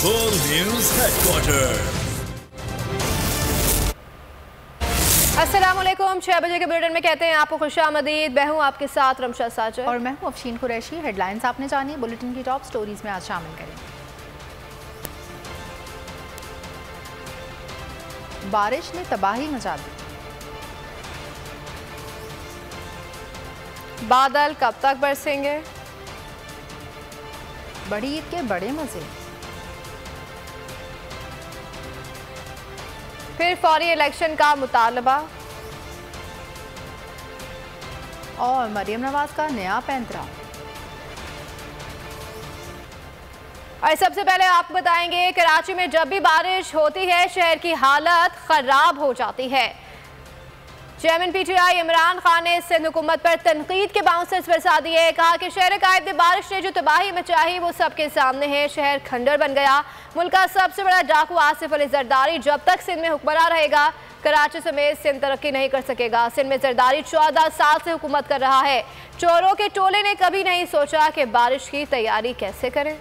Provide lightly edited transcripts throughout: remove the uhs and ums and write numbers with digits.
Full News Headquarters। अस्सलामुअलैकुम। 6 बजे के बुलेटिन में कहते हैं आपको खुशामदीद। मैं हूँ आपके साथ रमशा साजद और मैं हूँ अफशीन कुरैशी। हेडलाइंस आपने जानी, बुलेटिन की टॉप स्टोरीज में आज शामिल करें। बारिश ने तबाही मचा दी। बादल कब तक बरसेंगे? बड़ी ईद के बड़े मजे। फिर फौरी इलेक्शन का मुतालबा और मरियम नवाज का नया पैंतरा। और सबसे पहले आपको बताएंगे कराची में जब भी बारिश होती है शहर की हालत खराब हो जाती है। चेयरमैन पीटीआई इमरान खान ने सिंध हुकूमत पर तनकीद के बाउंसर्स बरसा दिए। कहा कि शहर कायद में बारिश ने जो तबाही मचाई वो सबके सामने है। शहर खंडर बन गया। मुल्क का सबसे बड़ा डाकू आसिफ अली जरदारी जब तक सिंध में हुक्मरान रहेगा कराची समेत सिंध तरक्की नहीं कर सकेगा। सिंध में जरदारी 14 साल से हुकूमत कर रहा है। चोरों के टोले ने कभी नहीं सोचा कि बारिश की तैयारी कैसे करें।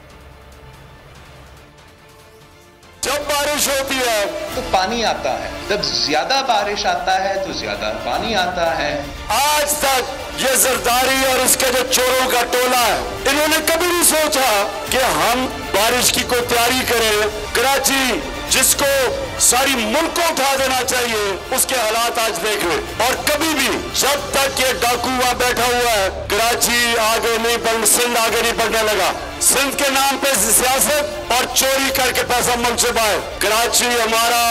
जब बारिश होती है तो पानी आता है, जब ज्यादा बारिश आता है तो ज्यादा पानी आता है। आज तक ये जरदारी और इसके जो चोरों का टोला है, इन्होंने कभी नहीं सोचा कि हम बारिश की कोई तैयारी करें। कराची जिसको सारी मुल्क को उठा देना चाहिए उसके हालात आज देख ले। और कभी भी जब तक ये डाकू वहां बैठा हुआ है कराची आगे नहीं बढ़, सिंध आगे नहीं बढ़ने लगा। सिंध के नाम पे सियासत और चोरी करके पैसा मुंसिबा है। कराची हमारा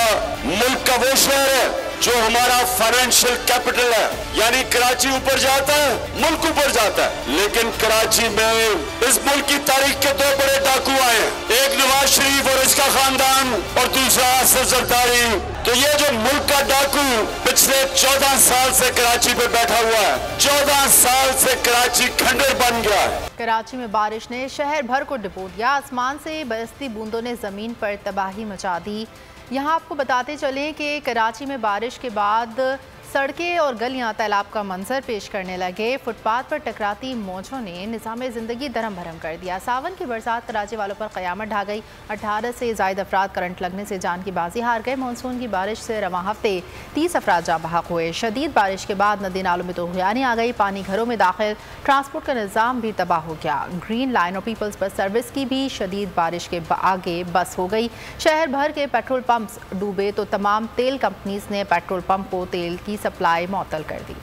मुल्क का वो शहर है जो हमारा फाइनेंशियल कैपिटल है, यानी कराची ऊपर जाता है, मुल्क ऊपर जाता है। लेकिन कराची में इस मुल्क की तारीख के 2 बड़े डाकू आए हैं, एक नवाज शरीफ और इसका खानदान और दूसरा आसिफ जरदारी। तो ये जो मुल्क का डाकू पिछले 14 साल से कराची पे बैठा हुआ है, 14 साल से कराची खंडर बन गया है। कराची में बारिश ने शहर भर को डुबो दिया। आसमान से बरसती बूंदों ने जमीन पर तबाही मचा दी। यहाँ आपको बताते चलें कि कराची में बारिश के बाद सड़कें और गलियां तालाब का मंजर पेश करने लगे। फुटपाथ पर टकराती मौजों ने निज़ाम ज़िंदगी दरम भरम कर दिया। सावन की बरसात कराची वालों पर क़यामत ढा गई। 18 से ज़ायद अफराद करंट लगने से जान की बाजी हार गए। मानसून की बारिश से रवां हफ्ते 30 अफराद जाँ बहक हुए। शदीद बारिश के बाद नदी नालों में तूफ़ानी आ गई। पानी घरों में दाखिल, ट्रांसपोर्ट का निज़ाम भी तबाह हो गया। ग्रीन लाइन और पीपल्स बस सर्विस की भी शदीद बारिश के आगे बस हो गई। शहर भर के पेट्रोल पंप्स डूबे तो तमाम तेल कंपनीज ने पेट्रोल पंप को तेल की सप्लाई मअतल कर दी।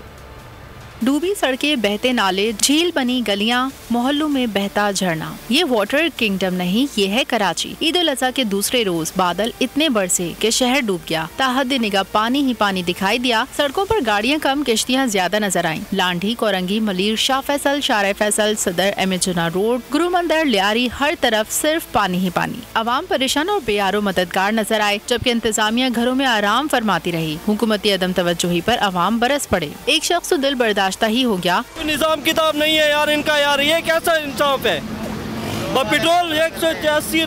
डूबी सड़कें, बहते नाले, झील बनी गलियां, मोहल्लों में बहता झरना। ये वाटर किंगडम नहीं, ये है कराची। ईद उल अज़हा के दूसरे रोज बादल इतने बरसे कि शहर डूब गया। ताहद निगाह पानी ही पानी दिखाई दिया। सड़कों पर गाड़ियां कम, किश्तियां ज्यादा नजर आईं। लांढी, कोरंगी, मलीर, शाह फैसल, शारे फैसल, सदर, एमएजुना रोड, गुरुमंदर, लियारी, हर तरफ सिर्फ पानी ही पानी। अवाम परेशान और बेयारो मददगार नजर आए, जबकि इंतजामिया घरों में आराम फरमाती रही। हुकूमती अदम तवज्जोही पर अवाम बरस पड़े। एक शख्स तो दिल बर्दाश्त ही हो गया। निजाम किताब नहीं है यार इनका, यार ये कैसा इंसाफ है। पेट्रोल 180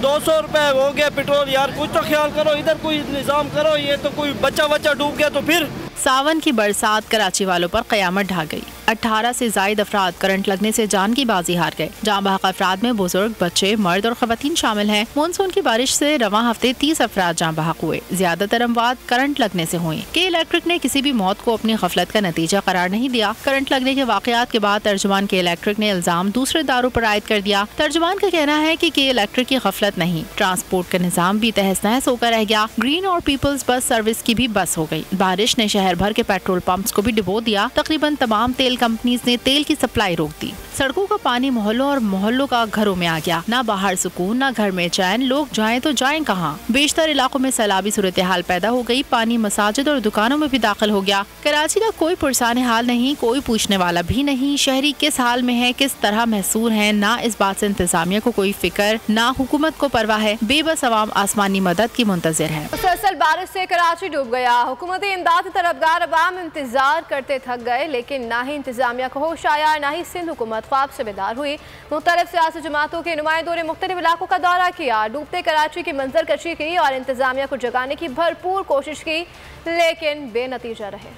200 रुपए हो गया पेट्रोल। यार कुछ तो ख्याल करो, इधर कोई निजाम करो। ये तो कोई बच्चा डूब गया तो फिर। सावन की बरसात कराची वालों पर क़यामत ढा गई। 18 से ज़ायद अफराद करंट लगने से जान की बाजी हार गए। जाँ बहक अफराद में बुजुर्ग, बच्चे, मर्द और खवातीन शामिल हैं। मानसून की बारिश से रवां हफ्ते 30 अफराद जाँ बहक हुए। ज्यादातर अमवात करंट लगने से हुई। के इलेक्ट्रिक ने किसी भी मौत को अपनी गफलत का नतीजा करार नहीं दिया। करंट लगने के वाकयात के बाद तर्जुमान के इलेक्ट्रिक ने इल्जाम दूसरे दारों पर आयद कर दिया। तर्जुमान का कहना है कि के इलेक्ट्रिक की गफलत नहीं, ट्रांसपोर्ट का निजाम भी तहस नहस होकर रह गया। ग्रीन और पीपल्स बस सर्विस की भी बस हो गई। बारिश ने शहर भर के पेट्रोल पंप्स को भी डुबो दिया। तकरीबन तमाम तेल कंपनीज ने तेल की सप्लाई रोक दी। सड़कों का पानी मोहल्लों और मोहल्लों का घरों में आ गया। ना बाहर सुकून, ना घर में चैन। लोग जाएं तो जाएं कहाँ। बेशतर इलाकों में सैलाबी सूरत हाल पैदा हो गई। पानी मसाजिद और दुकानों में भी दाखिल हो गया। कराची का कोई पुरसान हाल नहीं, कोई पूछने वाला भी नहीं। शहरी किस हाल में है, किस तरह महसूर है, ना इस बात से इंतजामिया को कोई फिक्र, ना हुकूमत को परवाह है। बेबस अवाम आसमानी मदद की मुंतजिर है। मुसलसल बारिश से कराची डूब गया। हुकूमती इमदाद तरफदार अवाम इंतजार करते थक गए, लेकिन ना ही इंतजामिया को होश आया, ना ही सिंध हुकूमत ख्वाब से बेदार हुई। मुख्तलिफ सियासी जमातों के नुमाइंदों ने मुख्तलिफ इलाकों का दौरा किया, डूबते कराची की मंजर कशी की और इंतजामिया को जगाने की भरपूर कोशिश की, लेकिन बेनतीजा रहे।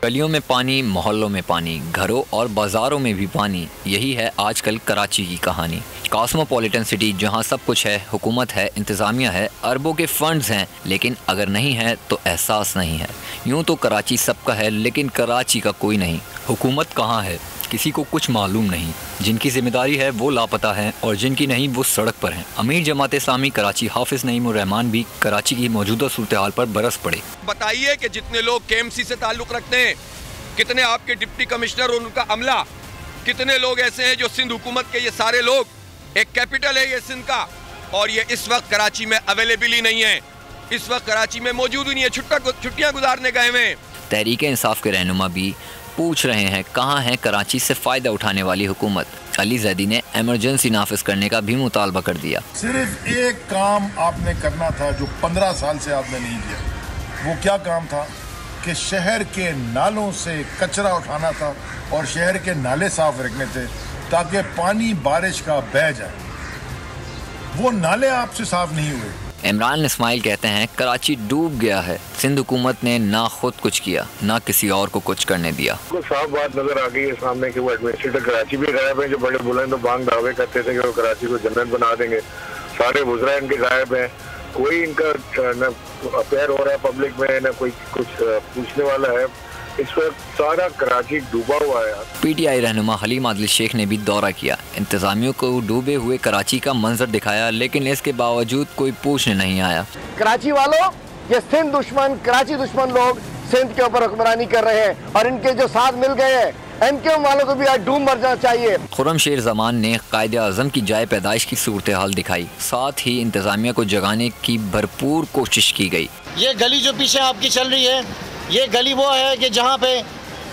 गलियों में पानी, मोहल्लों में पानी, घरों और बाजारों में भी पानी, यही है आजकल कराची की कहानी। कॉस्मोपॉलिटन सिटी जहां सब कुछ है, हुकूमत है, इंतज़ामिया है, अरबों के फंड्स हैं, लेकिन अगर नहीं है तो एहसास नहीं है। यूँ तो कराची सबका है, लेकिन कराची का कोई नहीं। हुकूमत कहाँ है किसी को कुछ मालूम नहीं। जिनकी जिम्मेदारी है वो लापता हैं और जिनकी नहीं वो सड़क पर हैं। अमीर जमात इस्लामी कराची हाफिज नईमुर रहमान भी कराची की मौजूदा सूरत हाल पर बरस पड़े। बताइए कि जितने लोग केएमसी से ताल्लुक़ रखते हैं, कितने आपके डिप्टी कमिश्नर और उनका अमला, कितने लोग ऐसे हैं जो सिंध हुकूमत के, ये सारे लोग, एक कैपिटल है ये सिंध का, और ये इस वक्त कराची में अवेलेबल ही नहीं है, इस वक्त कराची में मौजूद ही नहीं है, छुट्टियाँ गुजारने गए हुए हैं। तहरीक इंसाफ के रहनुमा भी पूछ रहे हैं कहाँ है कराची से फ़ायदा उठाने वाली हुकूमत। अली जैदी ने इमरजेंसी नाफिज करने का भी मुतालबा कर दिया। सिर्फ एक काम आपने करना था जो 15 साल से आपने नहीं किया। वो क्या काम था कि शहर के नालों से कचरा उठाना था और शहर के नाले साफ रखने थे ताकि पानी बारिश का बह जाए। वो नाले आपसे साफ नहीं हुए। इमरान इस्माइल कहते हैं कराची डूब गया है। सिंध हुकूमत ने ना खुद कुछ किया, ना किसी और को कुछ करने दिया। साफ बात नजर आ गई है सामने कि वो एडमिनिस्ट्रेटर कराची भी गायब है, जो बड़े बुलंद बांग दावे करते थे कि वो कराची को जन्नत बना देंगे। सारे वुज़रा इनके गायब हैं, कोई इनका न अफेयर हो रहा है पब्लिक में, न कोई कुछ पूछने वाला है। इस वक्त सारा कराची डूबा हुआ है। पीटीआई रहनुमा हलीम आदिल शेख ने भी दौरा किया, इंतजामियों को डूबे हुए कराची का मंजर दिखाया, लेकिन इसके बावजूद कोई पूछने नहीं आया। कराची वालों, ये सिंध दुश्मन, कराची दुश्मन लोग सिंध के ऊपर हुक्मरानी कर रहे हैं और इनके जो साथ मिल गए हैं, इनके वालों को भी आज डूब मर जाना चाहिए। खुर्रमशेर जमान ने कायदे आज़म की जाए पैदाइश की सूरत हाल दिखाई, साथ ही इंतजामिया को जगाने की भरपूर कोशिश की गई। ये गली जो पीछे आपकी चल रही है, ये गली वो है कि जहाँ पे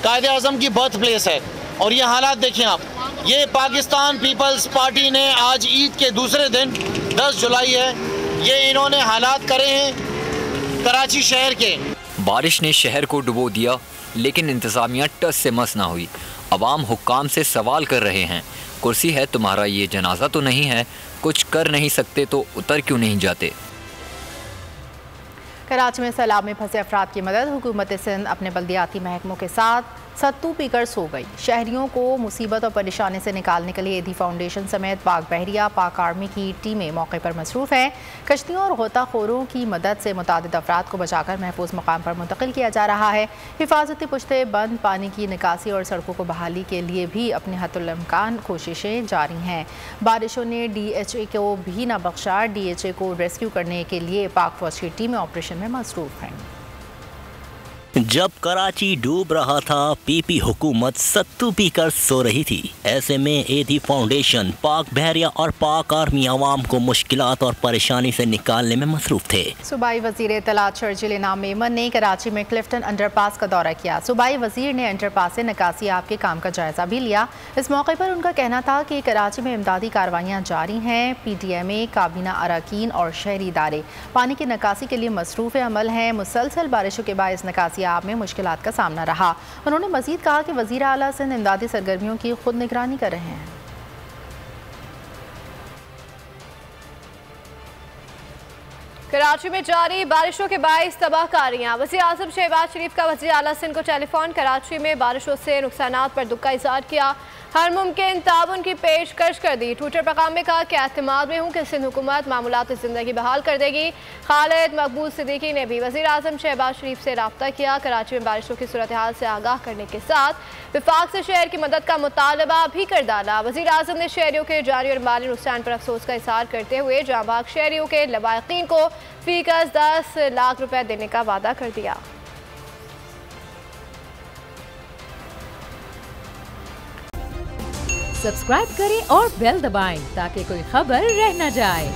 कायदे आज़म की बर्थ प्लेस है, और ये हालात देखें आप। ये पाकिस्तान पीपल्स पार्टी ने आज ईद के दूसरे दिन 10 जुलाई है, ये इन्होंने हालात करे हैं कराची शहर के। बारिश ने शहर को डुबो दिया, लेकिन इंतजामिया टस से मस ना हुई। अवाम हुक्काम से सवाल कर रहे हैं, कुर्सी है तुम्हारा, ये जनाजा तो नहीं है, कुछ कर नहीं सकते तो उतर क्यों नहीं जाते। कराची में सैलाब में फंसे अफराद की मदद। हुकूमत सिंध अपने बल्दियाती महकमों के साथ सत्तू पीकर सो गई। शहरियों को मुसीबत और परेशानी से निकालने के लिए एधी फाउंडेशन समेत पाक बहरिया, पाक आर्मी की टीमें मौके पर मसरूफ़ हैं। कश्तियों और गोताखोरों की मदद से मुतादिद अफराद को बचाकर महफूज मकाम पर मुंतकिल किया जा रहा है। हिफाजती पुश्ते बंद, पानी की निकासी और सड़कों को बहाली के लिए भी अपने हत्तुल-इम्कान कोशिशें जारी हैं। बारिशों ने DHA को भी न बख्शा। DHA को रेस्क्यू करने के लिए पाक फौज की टीमें ऑपरेशन में मसरूफ़ हैं। जब कराची डूब रहा था, पीपी हुकूमत सत्तू पीकर सो रही थी। ऐसे में एधी फाउंडेशन, पाक बहरिया और पाक आर्मी आवाम को मुश्किलात और परेशानी से निकालने में मसरूफ थे। सूबाई वजीर इत्तलात शर्जिल इनाम मेमन ने कराची में क्लिफ्टन अंडरपास का दौरा किया। सूबाई वजीर ने अंडरपास से निकासी आप के काम का जायजा भी लिया। इस मौके पर उनका कहना था कि कराची में इमदादी कार्रवाइयाँ जारी हैं। PTMA, काबीना अरकान और शहरी इदारे पानी की निकासी के लिए मसरूफ़ अमल हैं। मुसलसल बारिशों के बायस निकासी आप में मुश्किलात का सामना रहा। उन्होंने मजीद कहा कि वजीर आला सिंध इमदादी सरगर्मियों की खुद निगरानी कर रहे हैं। कराची में जारी बारिशों के बायस तबाहकारियां। वज़ीर आज़म शहबाज शरीफ का वज़ीर आला सिंध को टेलीफोन। कराची में बारिशों से नुकसानात पर दुख का इज़हार किया, हर मुमकिन ताउन की पेशकश कर दी। ट्विटर पैगाम में कहा कि एतमाद में हूँ कि सिंध हुकूमत मामूलात ज़िंदगी बहाल कर देगी। खालिद मकबूल सिद्दीकी ने भी वज़ीर आज़म शहबाज शरीफ से रब्ता किया। कराची में बारिशों की सूरत हाल से आगाह करने के साथ विफाक से शहर की मदद का मुतालबा भी कर डाला। वज़ीर आज़म ने शहरियों के जानी और माली नुकसान पर अफसोस का इज़हार करते हुए जाँ भाग शहरियों के लवाकिन को फीकस 10 लाख रुपए देने का वादा कर दिया। सब्सक्राइब करें और बेल दबाएं ताकि कोई खबर रह न जाए।